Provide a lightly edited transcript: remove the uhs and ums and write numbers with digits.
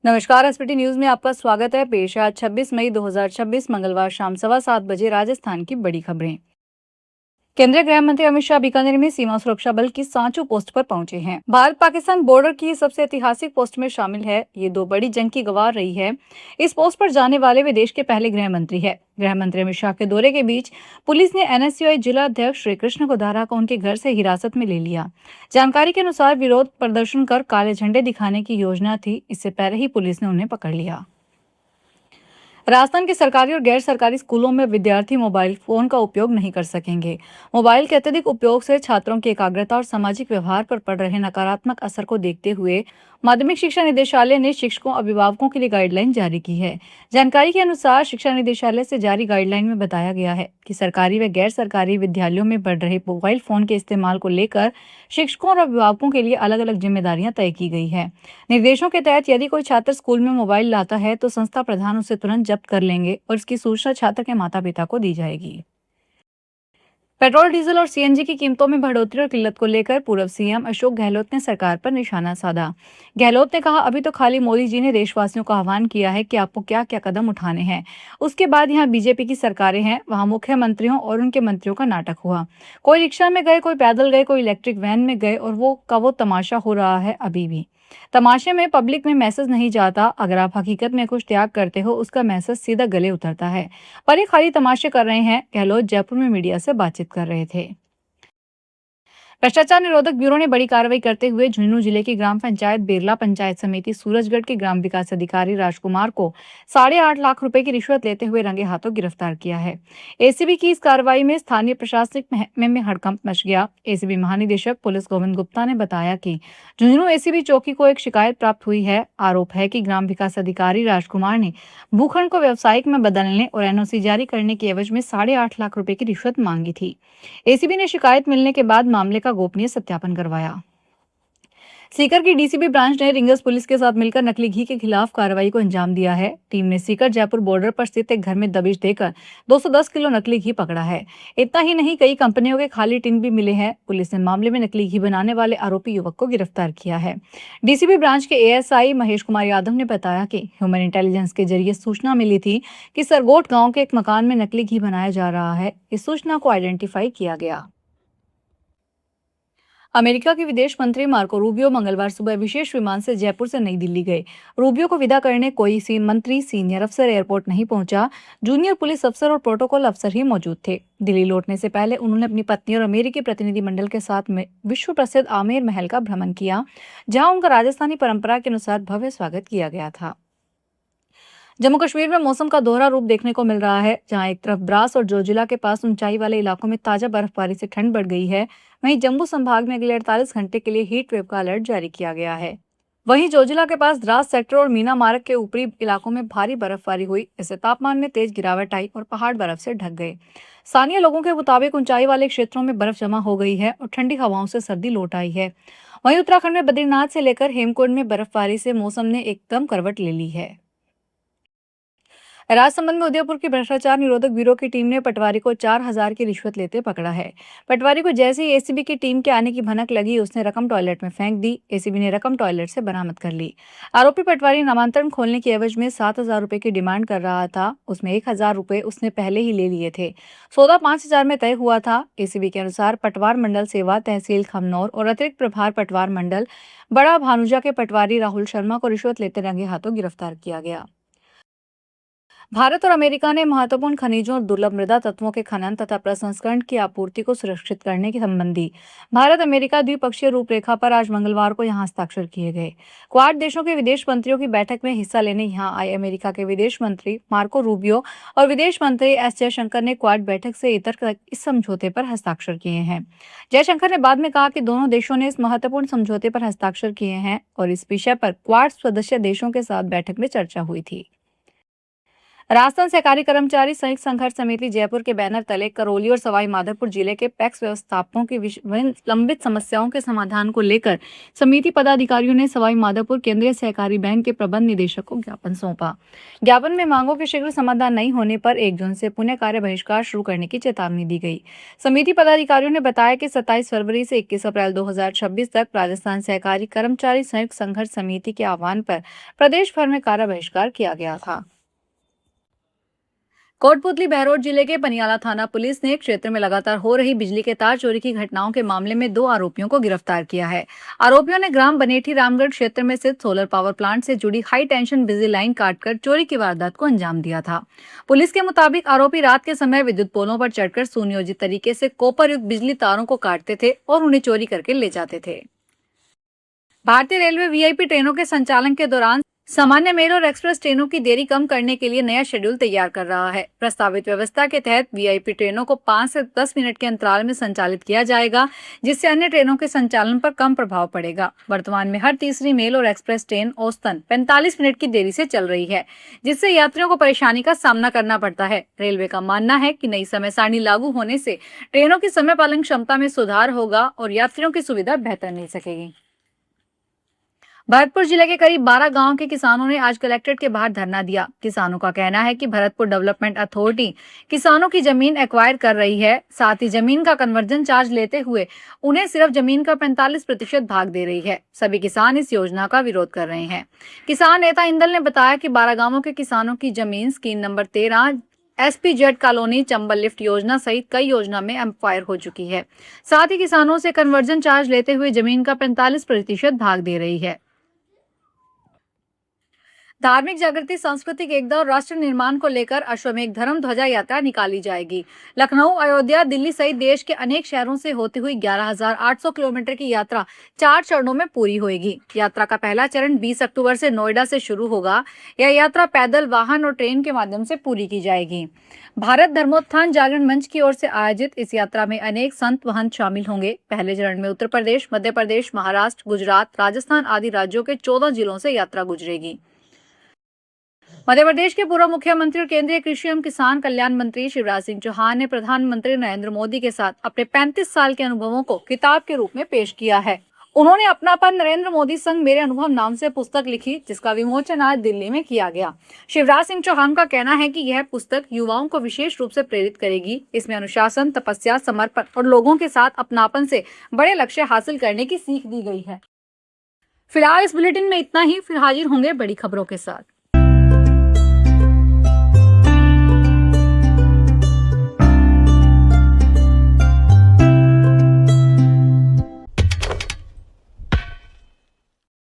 नमस्कार। SPT news में आपका स्वागत है। पेश है आज 26 मई 2026 मंगलवार शाम 7:15 बजे राजस्थान की बड़ी खबरें। केंद्रीय गृह मंत्री अमित शाह बीकानेर में सीमा सुरक्षा बल की सांचो पोस्ट पर पहुंचे हैं। भारत पाकिस्तान बॉर्डर की सबसे ऐतिहासिक पोस्ट में शामिल है। ये 2 बड़ी जंग की गवाह रही है। इस पोस्ट पर जाने वाले वे देश के पहले गृह मंत्री है। गृह मंत्री अमित शाह के दौरे के बीच पुलिस ने एनएसयूआई जिला अध्यक्ष श्री कृष्ण गोधारा को उनके घर से हिरासत में ले लिया। जानकारी के अनुसार विरोध प्रदर्शन कर काले झंडे दिखाने की योजना थी। इससे पहले ही पुलिस ने उन्हें पकड़ लिया। राजस्थान के सरकारी और गैर सरकारी स्कूलों में विद्यार्थी मोबाइल फोन का उपयोग नहीं कर सकेंगे। मोबाइल के अत्यधिक उपयोग से छात्रों की एकाग्रता और सामाजिक व्यवहार पर पड़ रहे नकारात्मक असर को देखते हुए माध्यमिक शिक्षा निदेशालय ने शिक्षकों अभिभावकों के लिए गाइडलाइन जारी की है। जानकारी के अनुसार शिक्षा निदेशालय से जारी गाइडलाइन में बताया गया है कि सरकारी व गैर सरकारी विद्यालयों में बढ़ रहे मोबाइल फोन के इस्तेमाल को लेकर शिक्षकों और अभिभावकों के लिए अलग अलग जिम्मेदारियां तय की गई है। निर्देशों के तहत यदि कोई छात्र स्कूल में मोबाइल लाता है तो संस्था प्रधान उसे तुरंत जब्त कर लेंगे और इसकी सूचना छात्र के माता पिता को दी जाएगी। पेट्रोल, डीजल और सीएनजी की कीमतों में बढ़ोतरी और किल्लत को लेकर पूर्व सीएम अशोक गहलोत ने सरकार पर निशाना साधा। गहलोत ने कहा, अभी तो खाली मोदी जी ने देशवासियों का आह्वान किया है कि आपको क्या क्या कदम उठाने हैं। उसके बाद यहाँ बीजेपी की सरकारें हैं, वहाँ मुख्यमंत्रियों और उनके मंत्रियों का नाटक हुआ। कोई रिक्शा में गए, कोई पैदल गए, कोई इलेक्ट्रिक वैन में गए और वो तमाशा हो रहा है। अभी भी तमाशे में पब्लिक में मैसेज नहीं जाता। अगर आप हकीकत में कुछ त्याग करते हो, उसका मैसेज सीधा गले उतरता है। पर ये खाली तमाशे कर रहे हैं। गहलोत जयपुर में मीडिया से बातचीत कर रहे थे। भ्रष्टाचार निरोधक ब्यूरो ने बड़ी कार्रवाई करते हुए झुंझुनू जिले की ग्राम पंचायत बेरला पंचायत समिति सूरजगढ़ के ग्राम विकास अधिकारी राजकुमार को 8.5 लाख रुपए की रिश्वत लेते हुए रंगे हाथों गिरफ्तार किया है। एसीबी की इस कार्रवाई में स्थानीय प्रशासनिक महकमे में हड़कंप मच गया। एसीबी महानिदेशक पुलिस गोविंद गुप्ता ने बताया कि झुंझुनू एसीबी चौकी को एक शिकायत प्राप्त हुई है। आरोप है कि ग्राम विकास अधिकारी राजकुमार ने भूखंड को व्यावसायिक में बदलने और एनओसी जारी करने के एवज में 8.5 लाख रुपए की रिश्वत मांगी थी। एसीबी ने शिकायत मिलने के बाद मामले का गोपनीय सत्यापन करवाया। सीकर की डीसीबी ब्रांच ने रिंगस पुलिस के साथ मिलकर नकली घी के खिलाफ कार्रवाई को अंजाम दिया है। टीम ने सीकर जयपुर बॉर्डर पर स्थित एक घर में दबिश देकर 210 किलो नकली घी पकड़ा है। इतना ही नहीं, कई कंपनियों के खाली टिन भी मिले हैं। पुलिस ने मामले में नकली घी बनाने वाले आरोपी युवक को गिरफ्तार किया है। डीसीबी ब्रांच के एएसआई महेश कुमार यादव ने बताया कि ह्यूमन इंटेलिजेंस के जरिए सूचना मिली थी कि सरगोट गाँव के एक मकान में नकली घी बनाया जा रहा है। इस सूचना को आइडेंटिफाई किया गया। अमेरिका के विदेश मंत्री मार्को रूबियो मंगलवार सुबह विशेष विमान से जयपुर से नई दिल्ली गए। रूबियो को विदा करने कोई मंत्री, सीनियर अफसर एयरपोर्ट नहीं पहुंचा। जूनियर पुलिस अफसर और प्रोटोकॉल अफसर ही मौजूद थे। दिल्ली लौटने से पहले उन्होंने अपनी पत्नी और अमेरिकी प्रतिनिधिमंडल के साथ में विश्व प्रसिद्ध आमेर महल का भ्रमण किया, जहां उनका राजस्थानी परंपरा के अनुसार भव्य स्वागत किया गया था। जम्मू कश्मीर में मौसम का दोहरा रूप देखने को मिल रहा है। जहां एक तरफ द्रास और जोजिला के पास ऊंचाई वाले इलाकों में ताजा बर्फबारी से ठंड बढ़ गई है, वहीं जम्मू संभाग में अगले 48 घंटे के लिए हीट वेव का अलर्ट जारी किया गया है। वहीं जोजिला के पास द्रास सेक्टर और मीना मार्ग के ऊपरी इलाकों में भारी बर्फबारी हुई। इससे तापमान में तेज गिरावट आई और पहाड़ बर्फ से ढक गए। स्थानीय लोगों के मुताबिक ऊंचाई वाले क्षेत्रों में बर्फ जमा हो गई है और ठंडी हवाओं से सर्दी लौट आई है। वहीं उत्तराखंड में बद्रीनाथ से लेकर हेमकुंड में बर्फबारी से मौसम ने एकदम करवट ले ली है। राजसमंद में उदयपुर की भ्रष्टाचार निरोधक ब्यूरो की टीम ने पटवारी को 4,000 की रिश्वत लेते पकड़ा है। पटवारी को जैसे ही एसीबी की टीम के आने की भनक लगी, उसने रकम टॉयलेट में फेंक दी। एसीबी ने रकम टॉयलेट से बरामद कर ली। आरोपी पटवारी नामांतरण खोलने के एवज में 7,000 रुपए की डिमांड कर रहा था। उसमें 1,000 रुपए उसने पहले ही ले लिए थे। सौदा 5,000 में तय हुआ था। एसीबी के अनुसार पटवार मंडल सेवा, तहसील खमनौर और अतिरिक्त प्रभार पटवार मंडल बड़ा भानुजा के पटवारी राहुल शर्मा को रिश्वत लेते रंगे हाथों गिरफ्तार किया गया। भारत और अमेरिका ने महत्वपूर्ण खनिजों और दुर्लभ मृदा तत्वों के खनन तथा प्रसंस्करण की आपूर्ति को सुरक्षित करने के संबंधी भारत अमेरिका द्विपक्षीय रूपरेखा पर आज मंगलवार को यहां हस्ताक्षर किए गए। क्वाड देशों के विदेश मंत्रियों की बैठक में हिस्सा लेने यहां आए अमेरिका के विदेश मंत्री मार्को रूबियो और विदेश मंत्री एस जयशंकर ने क्वाड बैठक से इतर तक इस समझौते पर हस्ताक्षर किए हैं। जयशंकर ने बाद में कहा कि दोनों देशों ने इस महत्वपूर्ण समझौते पर हस्ताक्षर किए हैं और इस विषय पर क्वाड सदस्य देशों के साथ बैठक में चर्चा हुई थी। राजस्थान सहकारी कर्मचारी संयुक्त संघर्ष समिति जयपुर के बैनर तले करौली और सवाई माधोपुर जिले के पैक्स व्यवस्थापकों की विभिन्न लंबित समस्याओं के समाधान को लेकर समिति पदाधिकारियों ने सवाई माधोपुर केंद्रीय सहकारी बैंक के प्रबंध निदेशक को ज्ञापन सौंपा। ज्ञापन में मांगों के शीघ्र समाधान नहीं होने पर 1 जून से पुनः कार्य बहिष्कार शुरू करने की चेतावनी दी गई। समिति पदाधिकारियों ने बताया कि 27 फरवरी से 21 अप्रैल 2026 तक राजस्थान सहकारी कर्मचारी संयुक्त संघर्ष समिति के आह्वान पर प्रदेश भर में कार्य बहिष्कार किया गया था। कोटपुतली बहरोड जिले के पनियाला थाना पुलिस ने क्षेत्र में लगातार हो रही बिजली के तार चोरी की घटनाओं के मामले में 2 आरोपियों को गिरफ्तार किया है। आरोपियों ने ग्राम बनेठी रामगढ़ क्षेत्र में स्थित सोलर पावर प्लांट से जुड़ी हाई टेंशन बिजली लाइन काटकर चोरी की वारदात को अंजाम दिया था। पुलिस के मुताबिक आरोपी रात के समय विद्युत पोलों पर चढ़कर सुनियोजित तरीके से कॉपर युक्त बिजली तारों को काटते थे और उन्हें चोरी करके ले जाते थे। भारतीय रेलवे वीआईपी ट्रेनों के संचालन के दौरान सामान्य मेल और एक्सप्रेस ट्रेनों की देरी कम करने के लिए नया शेड्यूल तैयार कर रहा है। प्रस्तावित व्यवस्था के तहत वीआईपी ट्रेनों को 5 से 10 मिनट के अंतराल में संचालित किया जाएगा, जिससे अन्य ट्रेनों के संचालन पर कम प्रभाव पड़ेगा। वर्तमान में हर तीसरी मेल और एक्सप्रेस ट्रेन औसतन 45 मिनट की देरी से चल रही है, जिससे यात्रियों को परेशानी का सामना करना पड़ता है। रेलवे का मानना है कि नई समय सारणी लागू होने से ट्रेनों की समय पालन क्षमता में सुधार होगा और यात्रियों की सुविधा बेहतर मिल सकेगी। भरतपुर जिले के करीब 12 गांव के किसानों ने आज कलेक्ट्रेट के बाहर धरना दिया। किसानों का कहना है कि भरतपुर डेवलपमेंट अथॉरिटी किसानों की जमीन एक्वायर कर रही है, साथ ही जमीन का कन्वर्जन चार्ज लेते हुए उन्हें सिर्फ जमीन का 45% भाग दे रही है। सभी किसान इस योजना का विरोध कर रहे हैं। किसान नेता इंदल ने बताया कि 12 गांवों के किसानों की जमीन scheme number 13 SPZ colony Chambal lift योजना सहित कई योजना में एक्वायर हो चुकी है। साथ ही किसानों से कन्वर्जन चार्ज लेते हुए जमीन का 45% भाग दे रही है। धार्मिक जागृति, सांस्कृतिक एकता और राष्ट्र निर्माण को लेकर अश्वमेध धर्म ध्वजा यात्रा निकाली जाएगी। लखनऊ, अयोध्या, दिल्ली सहित देश के अनेक शहरों से होती हुई 11,800 किलोमीटर की यात्रा 4 चरणों में पूरी होगी। यात्रा का पहला चरण 20 अक्टूबर से नोएडा से शुरू होगा। यह यात्रा पैदल, वाहन और ट्रेन के माध्यम से पूरी की जाएगी। भारत धर्मोत्थान जागरण मंच की ओर से आयोजित इस यात्रा में अनेक संत महंत शामिल होंगे। पहले चरण में उत्तर प्रदेश, मध्य प्रदेश, महाराष्ट्र, गुजरात, राजस्थान आदि राज्यों के 14 जिलों से यात्रा गुजरेगी। मध्य प्रदेश के पूर्व मुख्यमंत्री और केंद्रीय कृषि एवं किसान कल्याण मंत्री शिवराज सिंह चौहान ने प्रधानमंत्री नरेंद्र मोदी के साथ अपने 35 साल के अनुभवों को किताब के रूप में पेश किया है। उन्होंने अपनापन नरेंद्र मोदी संग मेरे अनुभव नाम से पुस्तक लिखी, जिसका विमोचन आज दिल्ली में किया गया। शिवराज सिंह चौहान का कहना है कि यह पुस्तक युवाओं को विशेष रूप से प्रेरित करेगी। इसमें अनुशासन, तपस्या, समर्पण और लोगों के साथ अपनापन से बड़े लक्ष्य हासिल करने की सीख दी गई है। फिलहाल इस बुलेटिन में इतना ही। फिर हाजिर होंगे बड़ी खबरों के साथ।